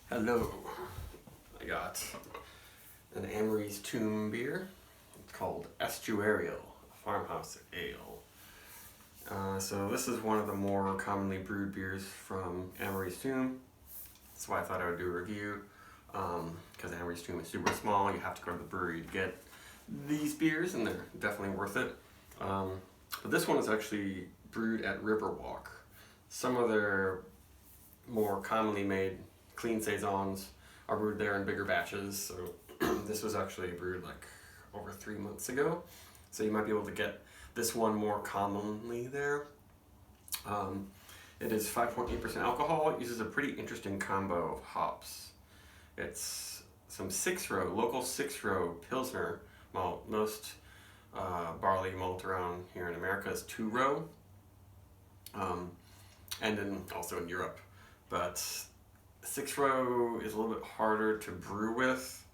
Hello, I got an Amory's Tomb beer. It's called Estuarial Farmhouse Ale. So this is one of the more commonly brewed beers from Amory's Tomb. That's why I thought I would do a review, because Amory's Tomb is super small. You have to go to the brewery to get these beers, and they're definitely worth it. But this one is actually brewed at Riverwalk. Some of their more commonly made clean saisons are brewed there in bigger batches. So this was actually brewed like over 3 months ago. So you might be able to get this one more commonly there. It is 5.8% alcohol. It uses a pretty interesting combo of hops. It's some local 6-row Pilsner malt. Most barley malt around here in America is 2-row, and also in Europe. But 6-row is a little bit harder to brew with.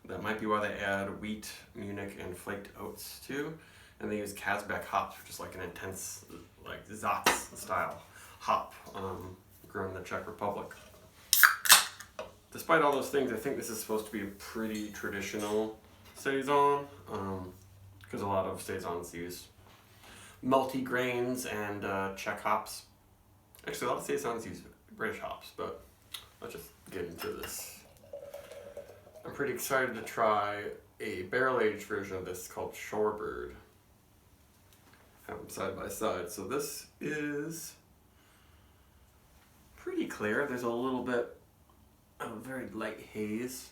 That might be why they add wheat, Munich, and flaked oats too. And they use Kazbek hops, which is like an intense, like Zatz style hop, grown in the Czech Republic. Despite all those things, I think this is supposed to be a pretty traditional saison, because a lot of saisons use multi-grains and Czech hops. Actually, a lot of saisons use British hops, but let's just get into this. I'm pretty excited to try a barrel-aged version of this called Shorebird. Have them side by side. So this is pretty clear. There's a little bit of a very light haze.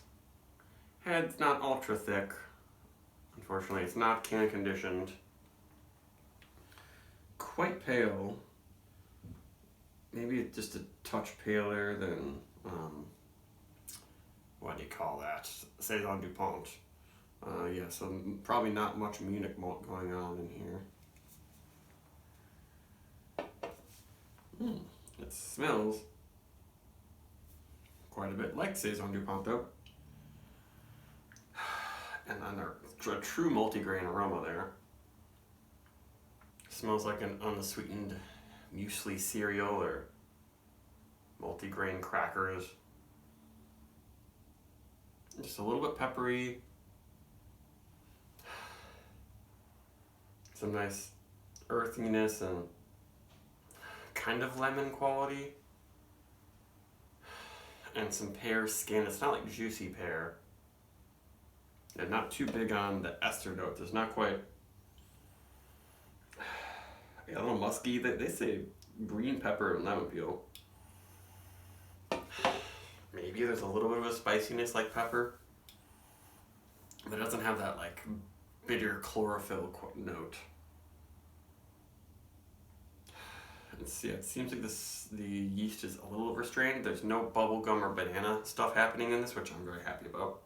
Head's not ultra thick. Unfortunately, it's not can conditioned. Quite pale. Maybe it's just a touch paler than, what do you call that? Saison DuPont. Yeah, so probably not much Munich malt going on in here. It smells quite a bit like Saison DuPont though. And then a true multigrain aroma there. Smells like an unsweetened muesli cereal or multigrain crackers. Just a little bit peppery. Some nice earthiness and kind of lemon quality. And some pear skin. It's not like juicy pear. They're not too big on the ester notes. It's not quite a little musky. They say green pepper and lemon peel. Maybe there's a little bit of a spiciness like pepper, but it doesn't have that like bitter chlorophyll note. It seems like the yeast is a little overstrained. There's no bubblegum or banana stuff happening in this, which I'm very happy about.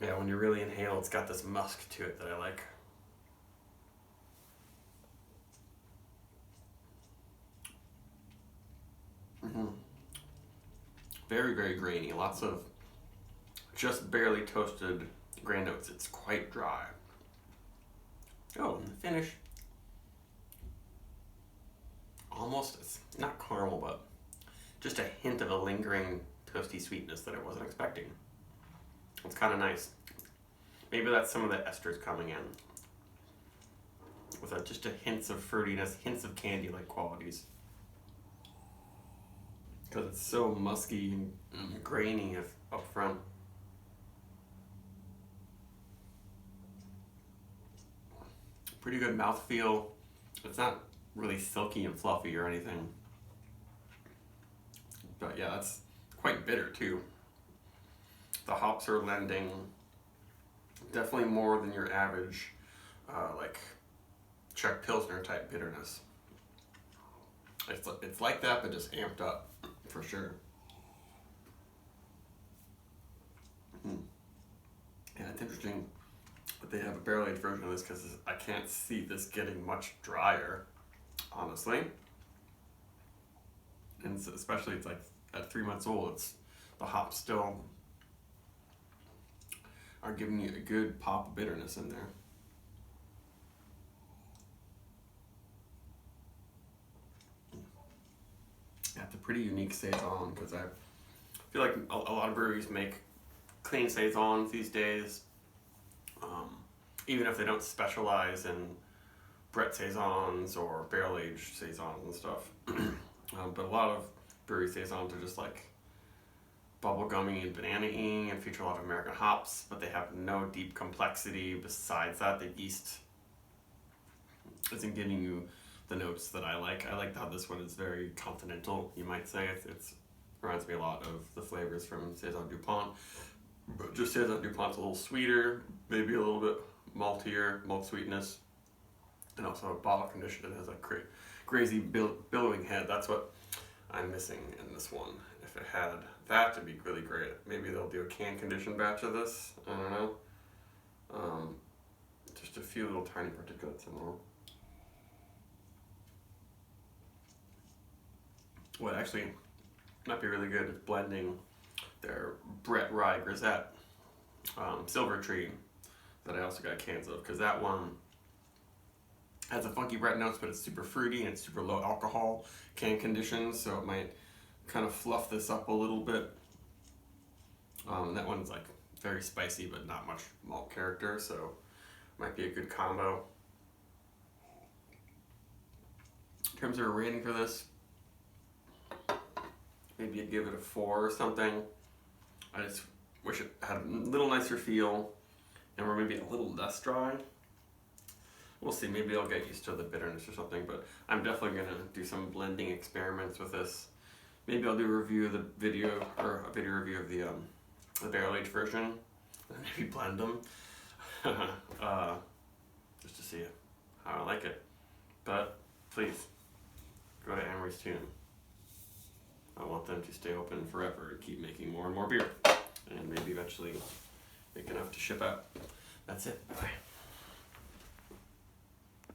Yeah, when you really inhale, it's got this musk to it that I like. Very, very grainy. Lots of just barely toasted grain notes. It's quite dry. Oh, and the finish. Almost, it's not caramel, but just a hint of a lingering toasty sweetness that I wasn't expecting. It's kind of nice. Maybe that's some of the esters coming in. With just a hints of fruitiness, hints of candy-like qualities. Because it's so musky and grainy up front. Pretty good mouthfeel. It's not really silky and fluffy or anything. But yeah, that's quite bitter too. The hops are lending definitely more than your average like Czech Pilsner type bitterness. It's like that, but just amped up, for sure. Yeah, it's interesting that they have a barrel-aged version of this because I can't see this getting much drier, honestly. And especially it's like at 3 months old, the hops still are giving you a good pop of bitterness in there. Yeah, it's a pretty unique saison because feel like a lot of breweries make clean saisons these days, even if they don't specialize in Brett saisons or barrel aged saisons and stuff. But a lot of brewery saisons are just like bubblegummy and banana-y and feature a lot of American hops, but they have no deep complexity besides that. The yeast isn't giving you the notes that I like. I like how this one is very continental, you might say. It reminds me a lot of the flavors from Saison DuPont, but just Saison DuPont's a little sweeter, maybe a little bit maltier, malt sweetness, and also a bottle condition that has a crazy billowing head. That's what I'm missing in this one. If it had that, it'd be really great. Maybe they'll do a can condition batch of this. I don't know. Just a few little tiny particulates in there. What actually might be really good is blending their Brett Rye Grisette Silver Tree that I also got cans of, because that one has a funky Brett notes, but it's super fruity and it's super low alcohol can conditions, so it might kind of fluff this up a little bit. That one's like very spicy but not much malt character, so might be a good combo. In terms of a rating for this, maybe I'd give it a 4 or something. I just wish it had a little nicer feel and were maybe a little less dry. We'll see, maybe I'll get used to the bitterness or something, but I'm definitely gonna do some blending experiments with this. Maybe I'll do a review of the video, or a video review of the barrel aged version, and maybe blend them, just to see how I like it. But please, go to Amory's Tomb. I want them to stay open forever and keep making more and more beer, and maybe eventually make enough to ship out. That's it. Bye.